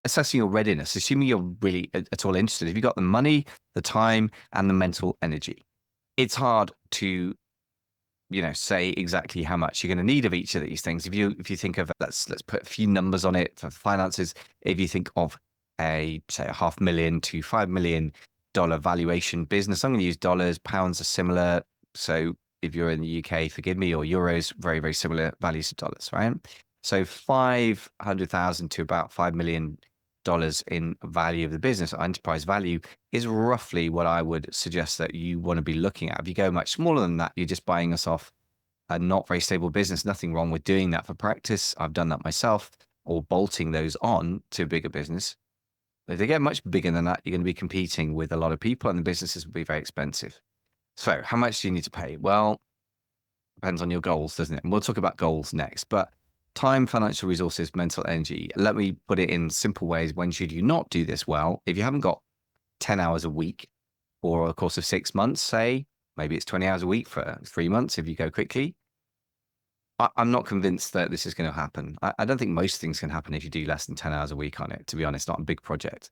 assessing your readiness, assuming you're really at all interested. If you've got the money, the time, and the mental energy, it's hard to say exactly how much you're going to need of each of these things. If you think of, let's put a few numbers on it for finances. If you think of say a $500,000 to $5 million valuation business, I'm going to use dollars. Pounds are similar. So if you're in the UK, forgive me, or euros, very, very similar values to dollars, right? So 500,000 to about $5 million in value of the business, or enterprise value, is roughly what I would suggest that you want to be looking at. If you go much smaller than that, you're just buying us off a not very stable business. Nothing wrong with doing that for practice. I've done that myself, or bolting those on to a bigger business. If they get much bigger than that, you're going to be competing with a lot of people, and the businesses will be very expensive. So how much do you need to pay? Well, depends on your goals, doesn't it? And we'll talk about goals next. But time, financial resources, mental energy. Let me put it in simple ways. When should you not do this? Well, if you haven't got 10 hours a week for a course of 6 months, say, maybe it's 20 hours a week for 3 months if you go quickly, I'm not convinced that this is going to happen. I don't think most things can happen if you do less than 10 hours a week on it, to be honest, not a big project.